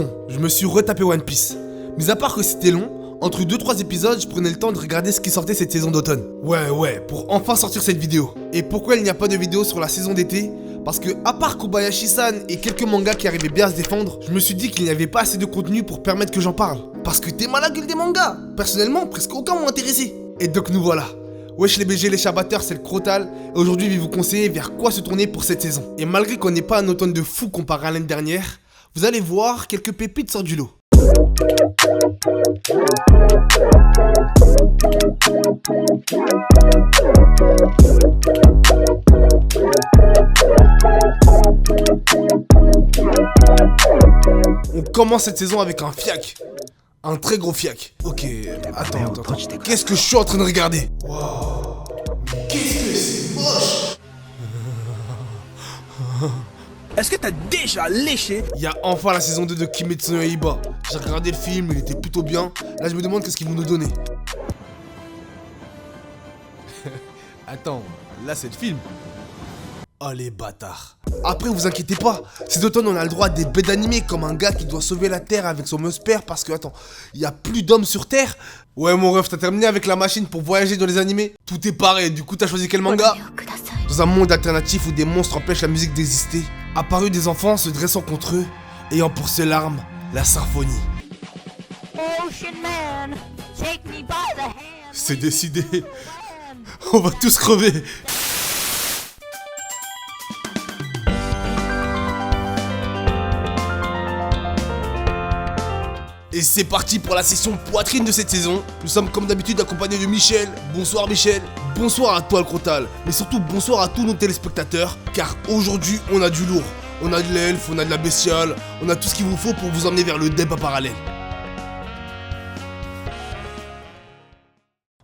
Bon, je me suis retapé One Piece. Mis à part que c'était long, entre 2-3 épisodes, je prenais le temps de regarder ce qui sortait cette saison d'automne. Ouais, pour enfin sortir cette vidéo. Et pourquoi il n'y a pas de vidéo sur la saison d'été? Parce que, à part Kobayashi-san et quelques mangas qui arrivaient bien à se défendre, je me suis dit qu'il n'y avait pas assez de contenu pour permettre que j'en parle. Parce que t'es mal à la gueule des mangas. Personnellement, presque aucun m'a intéressé. Et donc nous voilà. Wesh les BG, les chabatteurs, c'est le Crotal. Et aujourd'hui, je vais vous conseiller vers quoi se tourner pour cette saison. Et malgré qu'on n'ait pas un automne de fou comparé à l'année dernière, vous allez voir, quelques pépites sortent du lot. On commence cette saison avec un fiac. Un très gros fiac. Ok, attends. Qu'est-ce que je suis en train de regarder? Waouh. Qu'est-ce que c'est moche. Est-ce que t'as déjà léché? Il y a enfin la saison 2 de Kimetsu no Yaiba. J'ai regardé le film, il était plutôt bien. Là je me demande qu'est-ce qu'ils vont nous donner. Attends, là c'est le film. Oh les bâtards. Après vous inquiétez pas, cet automne on a le droit à des bêtes d'animé comme un gars qui doit sauver la terre avec son musper parce que attends, il y a plus d'hommes sur terre. Ouais mon ref, t'as terminé avec la machine pour voyager dans les animés? Tout est pareil, du coup t'as choisi quel manga? Dans un monde alternatif où des monstres empêchent la musique d'exister, apparus des enfants se dressant contre eux, ayant pour seule arme la symphonie. C'est décidé, on va tous crever. Et c'est parti pour la session poitrine de cette saison. Nous sommes comme d'habitude accompagnés de Michel. Bonsoir Michel. Bonsoir à toi le Crotal. Mais surtout bonsoir à tous nos téléspectateurs. Car aujourd'hui on a du lourd. On a de l'elfe, on a de la bestiale. On a tout ce qu'il vous faut pour vous emmener vers le débat parallèle.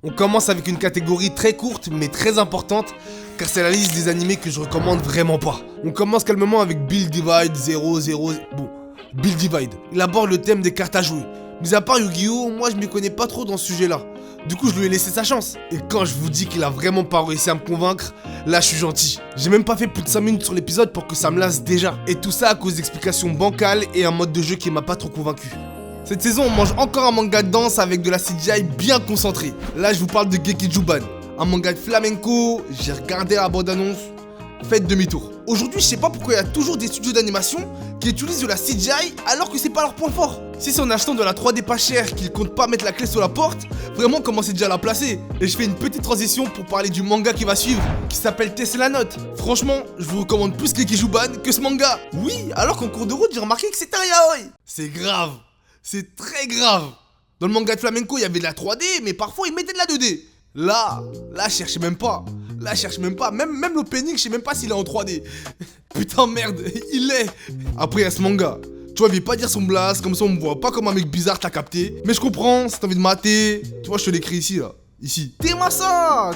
On commence avec une catégorie très courte mais très importante. Car c'est la liste des animés que je recommande vraiment pas. On commence calmement avec Bill Divide 00. Bon. Bill Divide, il aborde le thème des cartes à jouer. Mis à part Yu-Gi-Oh, moi je m'y connais pas trop dans ce sujet-là. Du coup je lui ai laissé sa chance. Et quand je vous dis qu'il a vraiment pas réussi à me convaincre, là je suis gentil. J'ai même pas fait plus de 5 minutes sur l'épisode pour que ça me lasse déjà. Et tout ça à cause d'explications bancales et un mode de jeu qui m'a pas trop convaincu. Cette saison on mange encore un manga de danse avec de la CGI bien concentrée. Là je vous parle de Gekijuban, un manga de flamenco. J'ai regardé la bande-annonce. Faites demi-tour. Aujourd'hui, je sais pas pourquoi il y a toujours des studios d'animation qui utilisent de la CGI alors que c'est pas leur point fort. Si c'est en achetant de la 3D pas chère qu'ils comptent pas mettre la clé sur la porte, vraiment commencez déjà à la placer. Et je fais une petite transition pour parler du manga qui va suivre, qui s'appelle Tesla Note. Franchement, je vous recommande plus Gekijuban que ce manga. Oui, alors qu'en cours de route, j'ai remarqué que c'est un yaoi. C'est grave. C'est très grave. Dans le manga de flamenco, il y avait de la 3D, mais parfois ils mettaient de la 2D. Là, cherchez même pas. Même l'opening, je sais même pas s'il est en 3D. Putain, merde, il est. Après, il y a ce manga. Tu vois, il veut pas dire son blast, comme ça on me voit pas comme un mec bizarre, t'as capté. Mais je comprends, si t'as envie de mater. Tu vois, je te l'écris ici, là. Ici. Temasa.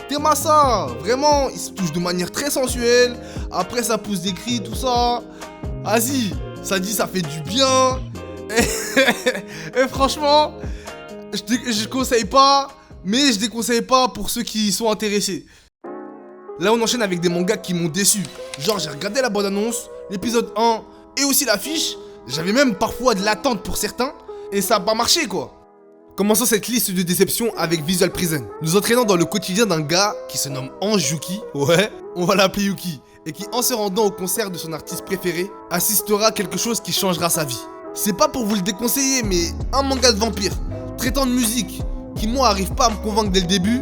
Vraiment, il se touche de manière très sensuelle. Après, ça pousse des cris, tout ça. Vas-y, ça dit, ça fait du bien. Et franchement, je conseille pas. Mais je déconseille pas pour ceux qui sont intéressés. Là on enchaîne avec des mangas qui m'ont déçu. Genre j'ai regardé la bande-annonce, l'épisode 1 et aussi l'affiche. J'avais même parfois de l'attente pour certains. Et ça a pas marché quoi. Commençons cette liste de déceptions avec Visual Prison. Nous entraînons dans le quotidien d'un gars qui se nomme Ange Yuki. Ouais, on va l'appeler Yuki. Et qui en se rendant au concert de son artiste préféré, assistera à quelque chose qui changera sa vie. C'est pas pour vous le déconseiller mais un manga de vampire, traitant de musique, qui moi arrive pas à me convaincre dès le début.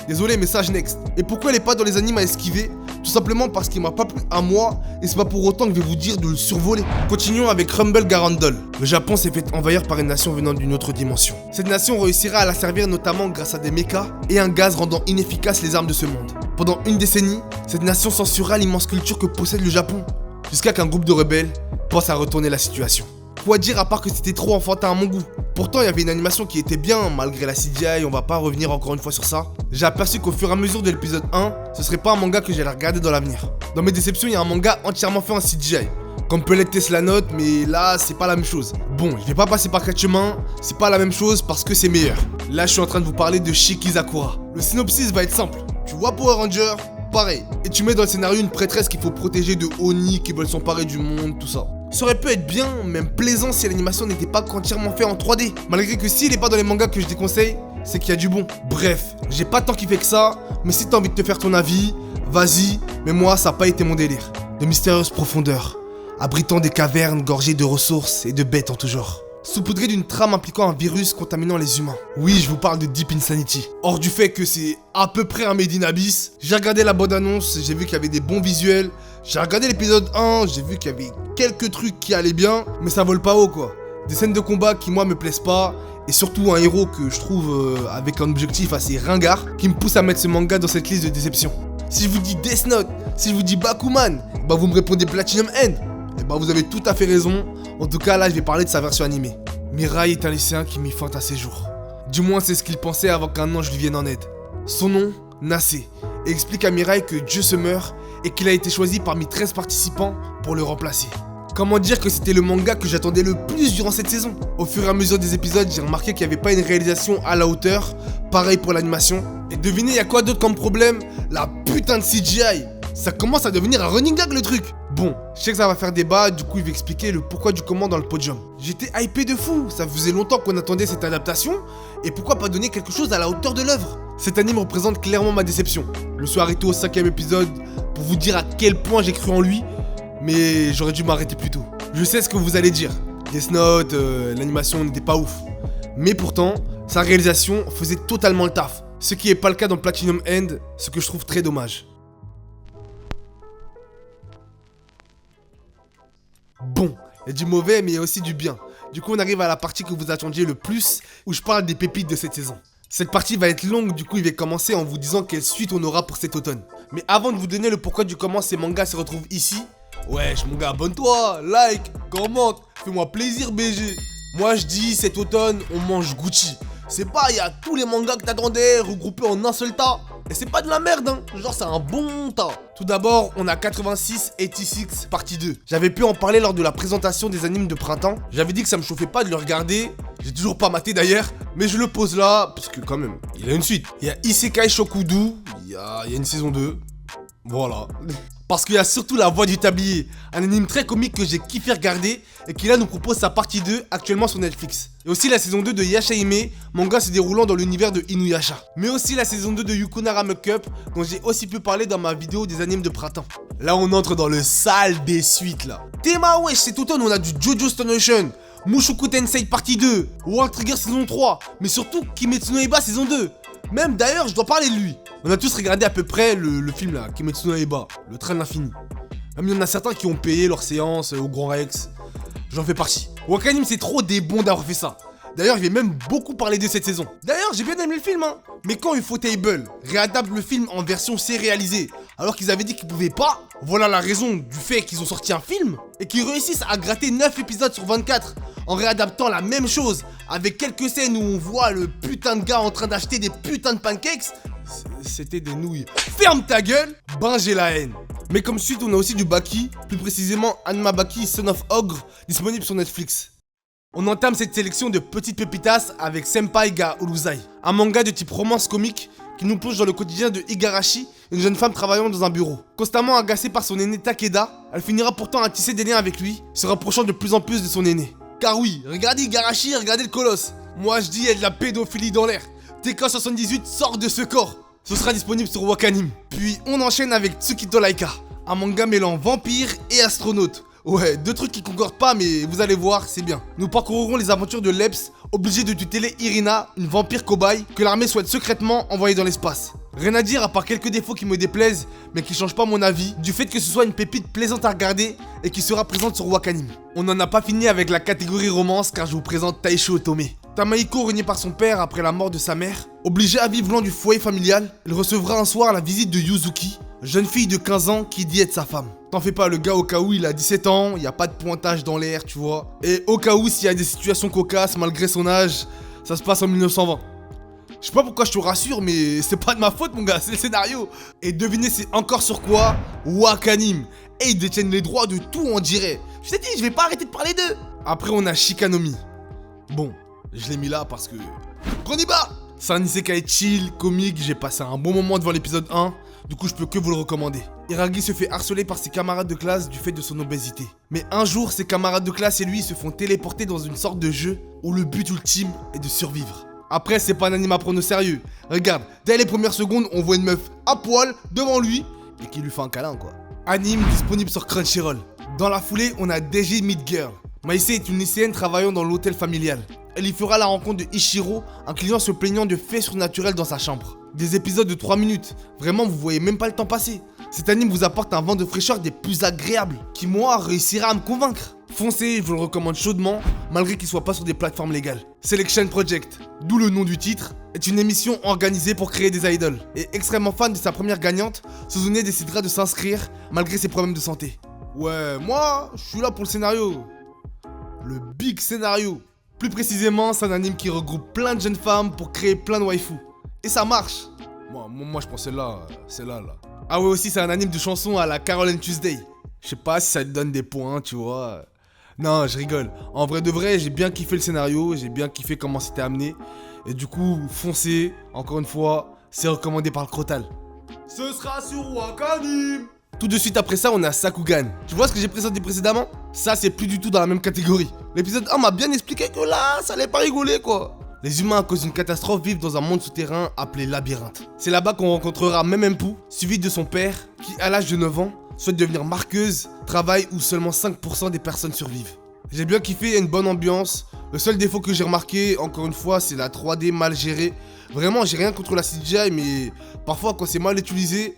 Désolé, message next. Et pourquoi elle est pas dans les animes à esquiver? Tout simplement parce qu'il m'a pas plu à moi et c'est pas pour autant que je vais vous dire de le survoler. Continuons avec Rumble Garandol. Le Japon s'est fait envahir par une nation venant d'une autre dimension. Cette nation réussira à la servir notamment grâce à des mechas et un gaz rendant inefficaces les armes de ce monde. Pendant une décennie, cette nation censurera l'immense culture que possède le Japon, jusqu'à qu'un groupe de rebelles pense à retourner la situation. Quoi dire à part que c'était trop enfantin à mon goût. Pourtant il y avait une animation qui était bien malgré la CGI, on va pas revenir encore une fois sur ça. J'ai aperçu qu'au fur et à mesure de l'épisode 1, ce serait pas un manga que j'allais regarder dans l'avenir. Dans mes déceptions, il y a un manga entièrement fait en CGI. Comme peut l'être Tesla Note, mais là c'est pas la même chose. Bon, je vais pas passer par 4 chemins, c'est pas la même chose parce que c'est meilleur. Là je suis en train de vous parler de Shikizakura. Le synopsis va être simple. Tu vois Power Ranger, pareil. Et tu mets dans le scénario une prêtresse qu'il faut protéger de Oni qui veulent s'emparer du monde, tout ça. Ça aurait pu être bien, même plaisant si l'animation n'était pas entièrement faite en 3D. Malgré que s'il est pas dans les mangas que je déconseille, c'est qu'il y a du bon. Bref, j'ai pas tant kiffé que ça, mais si t'as envie de te faire ton avis, vas-y, mais moi ça a pas été mon délire. De mystérieuses profondeurs, abritant des cavernes gorgées de ressources et de bêtes en tout genre. Saupoudré d'une trame impliquant un virus contaminant les humains. Oui, je vous parle de Deep Insanity. Hors du fait que c'est à peu près un Made in Abyss, j'ai regardé la bande-annonce, j'ai vu qu'il y avait des bons visuels. J'ai regardé l'épisode 1, j'ai vu qu'il y avait quelques trucs qui allaient bien, mais ça vole pas haut quoi. Des scènes de combat qui moi me plaisent pas, et surtout un héros que je trouve avec un objectif assez ringard, qui me pousse à mettre ce manga dans cette liste de déception. Si je vous dis Death Note, si je vous dis Bakuman, bah vous me répondez Platinum End. Et bah vous avez tout à fait raison, en tout cas là je vais parler de sa version animée. Mirai est un lycéen qui mit fin à ses jours. Du moins c'est ce qu'il pensait avant qu'un ange lui vienne en aide. Son nom, Nassé, et explique à Mirai que Dieu se meurt et qu'il a été choisi parmi 13 participants pour le remplacer. Comment dire que c'était le manga que j'attendais le plus durant cette saison? Au fur et à mesure des épisodes, j'ai remarqué qu'il n'y avait pas une réalisation à la hauteur, pareil pour l'animation. Et devinez, il y a quoi d'autre comme problème? La putain de CGI. Ça commence à devenir un running gag le truc. Bon, je sais que ça va faire débat, du coup il va expliquer le pourquoi du comment dans le podium. J'étais hypé de fou, ça faisait longtemps qu'on attendait cette adaptation, et pourquoi pas donner quelque chose à la hauteur de l'œuvre? Cet anime représente clairement ma déception. Je me suis arrêté au 5ème épisode pour vous dire à quel point j'ai cru en lui, mais j'aurais dû m'arrêter plus tôt. Je sais ce que vous allez dire, Death Note, l'animation n'était pas ouf. Mais pourtant, sa réalisation faisait totalement le taf, ce qui n'est pas le cas dans Platinum End, ce que je trouve très dommage. Bon, il y a du mauvais mais il y a aussi du bien. Du coup on arrive à la partie que vous attendiez le plus, où je parle des pépites de cette saison. Cette partie va être longue, du coup il va commencer en vous disant quelle suite on aura pour cet automne. Mais avant de vous donner le pourquoi du comment ces mangas se retrouvent ici, wesh mon gars, abonne-toi, like, commente, fais-moi plaisir BG. Moi je dis cet automne on mange Gucci. C'est pas, il y a tous les mangas que t'attendais regroupés en un seul tas. Et c'est pas de la merde hein, genre c'est un bon tas. Tout d'abord, on a 86 partie 2. J'avais pu en parler lors de la présentation des animes de printemps. J'avais dit que ça me chauffait pas de le regarder. J'ai toujours pas maté d'ailleurs, mais je le pose là, parce que quand même, il a une suite. Il y a Isekai Shokudu, il y a une saison 2. Voilà. Parce qu'il y a surtout La Voix du Tablier, un anime très comique que j'ai kiffé regarder et qui là nous propose sa partie 2 actuellement sur Netflix. Et aussi la saison 2 de Yashahime, manga se déroulant dans l'univers de Inuyasha. Mais aussi la saison 2 de Yukonara Muck Up, dont j'ai aussi pu parler dans ma vidéo des animes de printemps. Là on entre dans le sale des suites là. Théma wesh, cet automne on a du Jojo Stone Ocean, Mushoku Tensei partie 2, World Trigger saison 3, mais surtout Kimetsu no Yaiba saison 2. Même d'ailleurs, je dois parler de lui. On a tous regardé à peu près le film là, Kimetsu no Yaiba, le train de l'infini. Même il y en a certains qui ont payé leur séance au Grand Rex. J'en fais partie. Wakanim c'est trop des bons d'avoir fait ça. D'ailleurs, je vais même beaucoup parler de cette saison. D'ailleurs, j'ai bien aimé le film, hein. Mais quand Ufotable réadapte le film en version sérialisée, alors qu'ils avaient dit qu'ils pouvaient pas, voilà la raison du fait qu'ils ont sorti un film et qu'ils réussissent à gratter 9 épisodes sur 24 en réadaptant la même chose avec quelques scènes où on voit le putain de gars en train d'acheter des putains de pancakes. C'était des nouilles. Ferme ta gueule, ben j'ai la haine. Mais comme suite, on a aussi du Baki, plus précisément Anma Baki Son of Ogre, disponible sur Netflix. On entame cette sélection de petites pépitas avec Senpai ga Urusei, un manga de type romance comique qui nous plonge dans le quotidien de Igarashi, une jeune femme travaillant dans un bureau. Constamment agacée par son aîné Takeda, elle finira pourtant à tisser des liens avec lui, se rapprochant de plus en plus de son aîné. Car oui, regardez Igarashi, regardez le colosse. Moi je dis, il y a de la pédophilie dans l'air. TK78 sort de ce corps. Ce sera disponible sur Wakanim. Puis on enchaîne avec Tsukito Laika, un manga mêlant vampire et astronaute. Ouais, deux trucs qui concordent pas, mais vous allez voir, c'est bien. Nous parcourrons les aventures de Leps, obligé de tuteler Irina, une vampire cobaye, que l'armée souhaite secrètement envoyer dans l'espace. Rien à dire à part quelques défauts qui me déplaisent, mais qui changent pas mon avis, du fait que ce soit une pépite plaisante à regarder et qui sera présente sur Wakanim. On n'en a pas fini avec la catégorie romance car je vous présente Taisho Otome. Tamaiko, renié par son père après la mort de sa mère, obligé à vivre loin du foyer familial, il recevra un soir la visite de Yuzuki, jeune fille de 15 ans qui dit être sa femme. T'en fais pas, le gars au cas où il a 17 ans, il y a pas de pointage dans l'air, tu vois. Et au cas où s'il y a des situations cocasses malgré son âge, ça se passe en 1920. Je sais pas pourquoi je te rassure, mais c'est pas de ma faute mon gars, c'est le scénario. Et devinez c'est encore sur quoi? Wakanim. Et ils détiennent les droits de tout on dirait. Je t'ai dit, je vais pas arrêter de parler d'eux. Après on a Shikanomi. Bon, je l'ai mis là parce que... Koniba! C'est un isekai chill, comique, j'ai passé un bon moment devant l'épisode 1, du coup je peux que vous le recommander. Iragi se fait harceler par ses camarades de classe du fait de son obésité. Mais un jour, ses camarades de classe et lui se font téléporter dans une sorte de jeu où le but ultime est de survivre. Après, c'est pas un anime à prendre au sérieux. Regarde, dès les premières secondes, on voit une meuf à poil devant lui et qui lui fait un câlin quoi. Anime disponible sur Crunchyroll. Dans la foulée, on a DG Meet Girl. Maïsé est une lycéenne travaillant dans l'hôtel familial. Elle y fera la rencontre de Ichiro, un client se plaignant de faits surnaturels dans sa chambre. Des épisodes de 3 minutes, vraiment vous voyez même pas le temps passer. Cet anime vous apporte un vent de fraîcheur des plus agréables, qui moi réussira à me convaincre. Foncez, je vous le recommande chaudement, malgré qu'il soit pas sur des plateformes légales. Selection Project, d'où le nom du titre, est une émission organisée pour créer des idoles. Et extrêmement fan de sa première gagnante, Suzune décidera de s'inscrire malgré ses problèmes de santé. Ouais, moi, je suis là pour le scénario. Le big scénario. Plus précisément, c'est un anime qui regroupe plein de jeunes femmes pour créer plein de waifus. Et ça marche. Moi je pense celle-là. Ah ouais, aussi, c'est un anime de chansons à la Carol and Tuesday. Je sais pas si ça te donne des points, tu vois. Non, je rigole. En vrai de vrai, j'ai bien kiffé le scénario, j'ai bien kiffé comment c'était amené. Et du coup, foncez, encore une fois, c'est recommandé par le Crotal. Ce sera sur Wakanim. Tout de suite après ça, on a Sakugan. Tu vois ce que j'ai présenté précédemment? Ça, c'est plus du tout dans la même catégorie. L'épisode 1 m'a bien expliqué que là, ça allait pas rigoler quoi. Les humains, à cause d'une catastrophe, vivent dans un monde souterrain appelé labyrinthe. C'est là-bas qu'on rencontrera Memempu, suivi de son père, qui à l'âge de 9 ans, souhaite devenir marqueuse, travail où seulement 5% des personnes survivent. J'ai bien kiffé, il y a une bonne ambiance. Le seul défaut que j'ai remarqué, encore une fois, c'est la 3D mal gérée. Vraiment, j'ai rien contre la CGI, mais parfois quand c'est mal utilisé,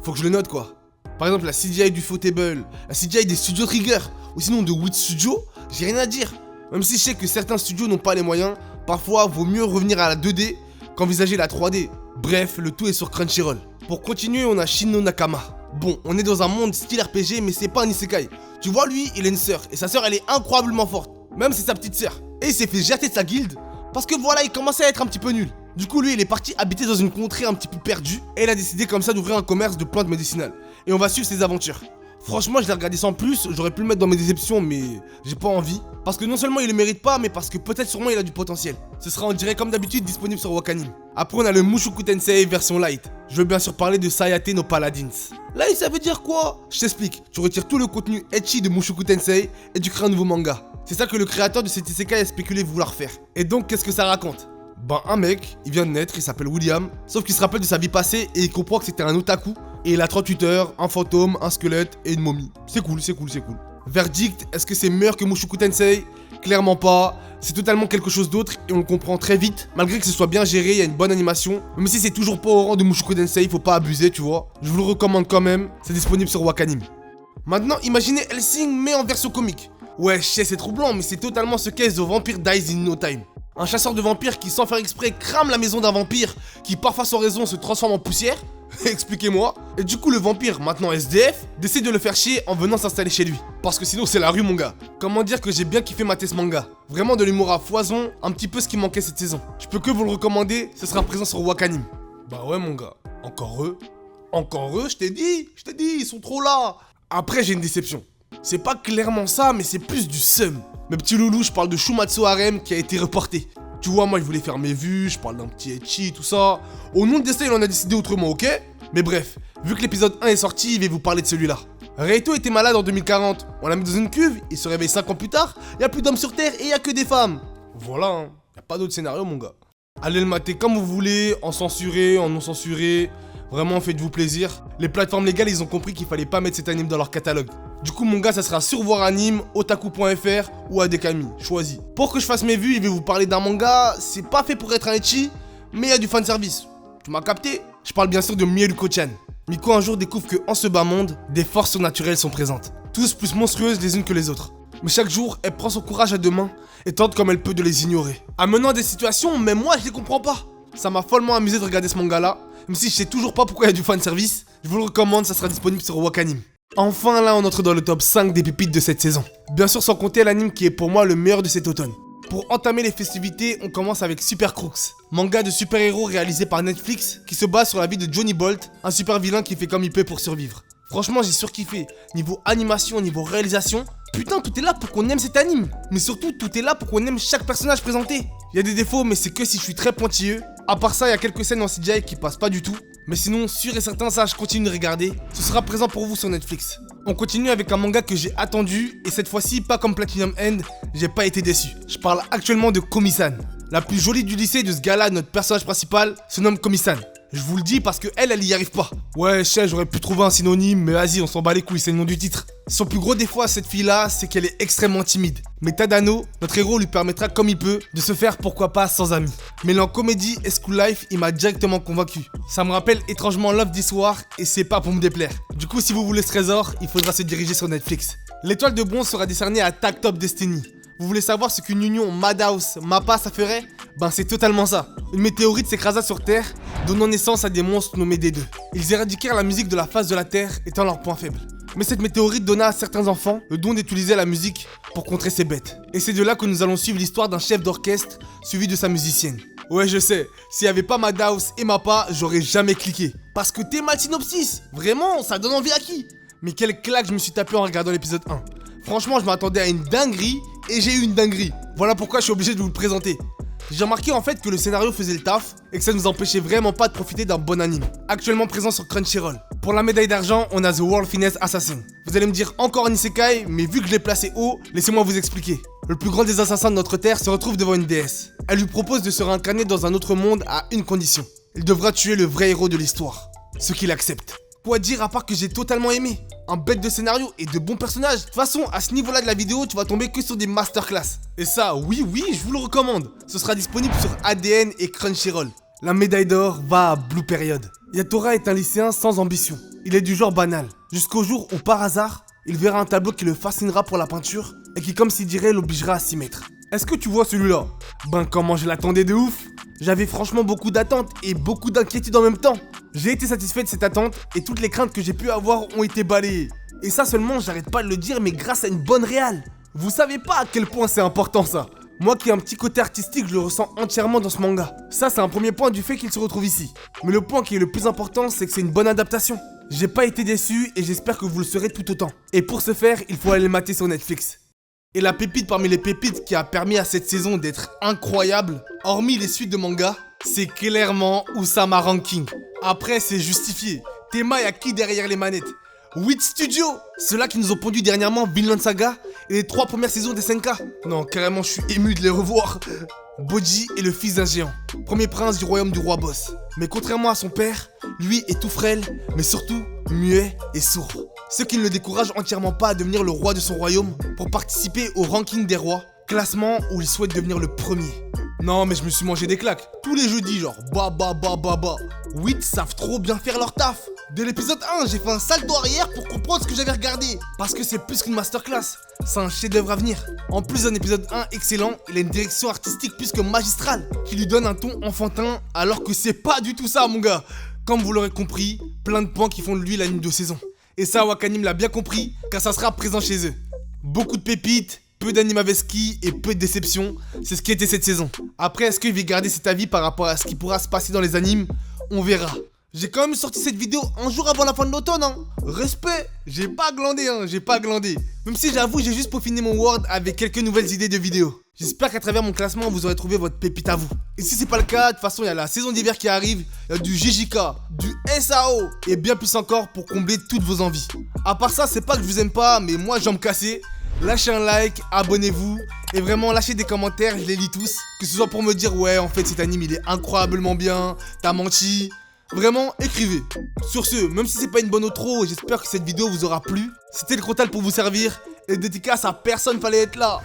faut que je le note quoi. Par exemple, la CGI du Footable, la CGI des studios Trigger, ou sinon de Wit Studio, j'ai rien à dire. Même si je sais que certains studios n'ont pas les moyens, parfois vaut mieux revenir à la 2D qu'envisager la 3D. Bref, le tout est sur Crunchyroll. Pour continuer, on a Shin no Nakama. Bon, on est dans un monde style RPG, mais c'est pas un isekai. Tu vois, lui, il a une sœur, et sa sœur, elle est incroyablement forte. Même c'est sa petite sœur. Et il s'est fait jeter de sa guilde, parce que voilà, il commençait à être un petit peu nul. Du coup, lui, il est parti habiter dans une contrée un petit peu perdue, et il a décidé comme ça d'ouvrir un commerce de plantes médicinales. Et on va suivre ses aventures. Franchement, je l'ai regardé sans plus, j'aurais pu le mettre dans mes déceptions, mais j'ai pas envie. Parce que non seulement il le mérite pas, mais parce que peut-être sûrement il a du potentiel. Ce sera en direct comme d'habitude disponible sur Wakanim. Après on a le Mushoku Tensei version light. Je veux bien sûr parler de Sayate no Paladins. Là, ça veut dire quoi? Je t'explique, tu retires tout le contenu ecchi de Mushoku Tensei et tu crées un nouveau manga. C'est ça que le créateur de cet isekai a spéculé vouloir faire. Et donc qu'est-ce que ça raconte? Ben un mec, il vient de naître, il s'appelle William, sauf qu'il se rappelle de sa vie passée et il comprend que c'était un otaku. Et il a 38 heures, un fantôme, un squelette et une momie. C'est cool. Verdict, est-ce que c'est meilleur que Mushoku Tensei? Clairement pas, c'est totalement quelque chose d'autre et on le comprend très vite. Malgré que ce soit bien géré, il y a une bonne animation. Même si c'est toujours pas au rang de Mushoku Tensei, faut pas abuser, tu vois. Je vous le recommande quand même, c'est disponible sur Wakanim. Maintenant, imaginez Hellsing mais en version comique. Ouais, je sais, c'est troublant, mais c'est totalement ce qu'est The Vampire Dies in No Time. Un chasseur de vampires qui, sans faire exprès, crame la maison d'un vampire qui, parfois sans raison, se transforme en poussière. Expliquez-moi. Et du coup, le vampire, maintenant SDF, décide de le faire chier en venant s'installer chez lui. Parce que sinon, c'est la rue, mon gars. Comment dire que j'ai bien kiffé mater ce manga? Vraiment de l'humour à foison, un petit peu ce qui manquait cette saison. Je peux que vous le recommander, ce sera présent sur Wakanim. Bah ouais, mon gars. Encore eux, je t'ai dit, ils sont trop là. Après, j'ai une déception. C'est pas clairement ça, mais c'est plus du seum. Mes petits loulous, je parle de Shumatsu Harem qui a été reporté. Tu vois, moi je voulais faire mes vues, je parle d'un petit ecchi, tout ça. Au nom de destin, il en a décidé autrement, ok? Mais bref, vu que l'épisode 1 est sorti, je vais vous parler de celui-là. Reito était malade en 2040, on l'a mis dans une cuve, il se réveille 5 ans plus tard, y a plus d'hommes sur Terre et y a que des femmes. Voilà, hein. Y a pas d'autre scénario, mon gars. Allez le mater comme vous voulez, en censuré, en non censuré. Vraiment, faites-vous plaisir. Les plateformes légales, ils ont compris qu'il fallait pas mettre cet anime dans leur catalogue. Du coup, mon gars, ça sera sur Voir Anime, otaku.fr ou Adekami. Choisis. Pour que je fasse mes vues, je vais vous parler d'un manga. C'est pas fait pour être un ecchi, mais il y a du fanservice. Tu m'as capté? Je parle bien sûr de Mieluko-chan. Miko un jour découvre que en ce bas monde, des forces surnaturelles sont présentes. Tous plus monstrueuses les unes que les autres. Mais chaque jour, elle prend son courage à deux mains et tente comme elle peut de les ignorer. Amenant des situations, même moi, je les comprends pas. Ça m'a follement amusé de regarder ce manga-là. Même si je sais toujours pas pourquoi il y a du fanservice, je vous le recommande, ça sera disponible sur Wakanim. Enfin là, on entre dans le top 5 des pépites de cette saison. Bien sûr, sans compter l'anime qui est pour moi le meilleur de cet automne. Pour entamer les festivités, on commence avec Super Crooks, manga de super-héros réalisé par Netflix qui se base sur la vie de Johnny Bolt, un super vilain qui fait comme il peut pour survivre. Franchement, j'ai surkiffé. Niveau animation, niveau réalisation, putain, tout est là pour qu'on aime cet anime. Mais surtout, tout est là pour qu'on aime chaque personnage présenté. Il y a des défauts, mais c'est que si je suis très pointilleux. À part ça, il y a quelques scènes en CGI qui passent pas du tout. Mais sinon, sûr et certain, ça je continue de regarder. Ce sera présent pour vous sur Netflix. On continue avec un manga que j'ai attendu et cette fois-ci, pas comme Platinum End, j'ai pas été déçu. Je parle actuellement de Komi-san. La plus jolie du lycée de ce gars-là, notre personnage principal, se nomme Komi-san. Je vous le dis parce que elle y arrive pas. Ouais, je sais, j'aurais pu trouver un synonyme, mais vas-y, on s'en bat les couilles, c'est le nom du titre. Son plus gros défaut à cette fille-là, c'est qu'elle est extrêmement timide. Mais Tadano, notre héros, lui permettra comme il peut de se faire pourquoi pas sans amis. Mais en comédie et school life, il m'a directement convaincu. Ça me rappelle étrangement Love this War et c'est pas pour me déplaire. Du coup, si vous voulez ce trésor, il faudra se diriger sur Netflix. L'étoile de bronze sera décernée à Tag Top Destiny. Vous voulez savoir ce qu'une union Madhouse-Mappa ça ferait? Ben c'est totalement ça. Une météorite s'écrasa sur Terre, donnant naissance à des monstres nommés D2. Ils éradiquèrent la musique de la face de la Terre, étant leur point faible. Mais cette météorite donna à certains enfants le don d'utiliser la musique pour contrer ces bêtes. Et c'est de là que nous allons suivre l'histoire d'un chef d'orchestre suivi de sa musicienne. Ouais, je sais, s'il n'y avait pas Madhouse et Mappa, j'aurais jamais cliqué. Parce que t'es mal synopsis, vraiment, ça donne envie à qui? Mais quelle claque je me suis tapé en regardant l'épisode 1. Franchement, je m'attendais à une dinguerie et j'ai eu une dinguerie. Voilà pourquoi je suis obligé de vous le présenter. J'ai remarqué en fait que le scénario faisait le taf et que ça nous empêchait vraiment pas de profiter d'un bon anime. Actuellement présent sur Crunchyroll. Pour la médaille d'argent, on a The World Finesse Assassin. Vous allez me dire encore un isekai, mais vu que je l'ai placé haut, laissez-moi vous expliquer. Le plus grand des assassins de notre terre se retrouve devant une déesse. Elle lui propose de se réincarner dans un autre monde à une condition. Il devra tuer le vrai héros de l'histoire. Ce qu'il accepte. Quoi dire à part que j'ai totalement aimé? Un bête de scénario et de bons personnages. De toute façon, à ce niveau-là de la vidéo, tu vas tomber que sur des masterclass. Et ça, oui, je vous le recommande. Ce sera disponible sur ADN et Crunchyroll. La médaille d'or va à Blue Period. Yatora est un lycéen sans ambition. Il est du genre banal. Jusqu'au jour où, par hasard, il verra un tableau qui le fascinera pour la peinture et qui, comme s'il dirait, l'obligera à s'y mettre. Est-ce que tu vois celui-là? Ben, comment je l'attendais de ouf. J'avais franchement beaucoup d'attentes et beaucoup d'inquiétudes en même temps. J'ai été satisfait de cette attente et toutes les craintes que j'ai pu avoir ont été balayées. Et ça seulement, j'arrête pas de le dire, mais grâce à une bonne réal. Vous savez pas à quel point c'est important ça. Moi qui ai un petit côté artistique, je le ressens entièrement dans ce manga. Ça, c'est un premier point du fait qu'il se retrouve ici. Mais le point qui est le plus important, c'est que c'est une bonne adaptation. J'ai pas été déçu et j'espère que vous le serez tout autant. Et pour ce faire, il faut aller le mater sur Netflix. Et la pépite parmi les pépites qui a permis à cette saison d'être incroyable, hormis les suites de manga, c'est clairement Usama Ranking. Après, c'est justifié. Tema y'a qui derrière les manettes? 8 studios. Ceux-là qui nous ont pondu dernièrement Vinland Saga et les 3 premières saisons des SNK. Non, carrément, je suis ému de les revoir. Boji est le fils d'un géant, premier prince du royaume du roi boss. Mais contrairement à son père, lui est tout frêle, mais surtout muet et sourd. Ce qui ne le décourage entièrement pas à devenir le roi de son royaume pour participer au ranking des rois, classement où il souhaite devenir le premier. Non mais je me suis mangé des claques. Tous les jeudis genre bah. 8 savent trop bien faire leur taf. Dès l'épisode 1, j'ai fait un salto arrière pour comprendre ce que j'avais regardé. Parce que c'est plus qu'une masterclass. C'est un chef-d'œuvre à venir. En plus d'un épisode 1 excellent, il a une direction artistique plus que magistrale qui lui donne un ton enfantin alors que c'est pas du tout ça mon gars. Comme vous l'aurez compris, plein de points qui font de lui l'anime de saison. Et ça Wakanim l'a bien compris car ça sera présent chez eux. Beaucoup de pépites, peu d'anime avec ski et peu de déceptions, c'est ce qui était cette saison. Après, est-ce qu'il va garder cet avis par rapport à ce qui pourra se passer dans les animes? On verra. J'ai quand même sorti cette vidéo un jour avant la fin de l'automne, hein. Respect. J'ai pas glandé, Même si j'avoue, j'ai juste peaufiné mon Word avec quelques nouvelles idées de vidéos. J'espère qu'à travers mon classement, vous aurez trouvé votre pépite à vous. Et si c'est pas le cas, de toute façon, il y a la saison d'hiver qui arrive, il y a du JJK, du SAO et bien plus encore pour combler toutes vos envies. À part ça, c'est pas que je vous aime pas, mais moi, j'aime me casser. Lâchez un like, abonnez-vous et vraiment lâchez des commentaires, je les lis tous. Que ce soit pour me dire ouais en fait cet anime il est incroyablement bien, t'as menti. Vraiment écrivez. Sur ce, même si c'est pas une bonne outro, j'espère que cette vidéo vous aura plu. C'était le Crotal pour vous servir et dédicace à personne fallait être là.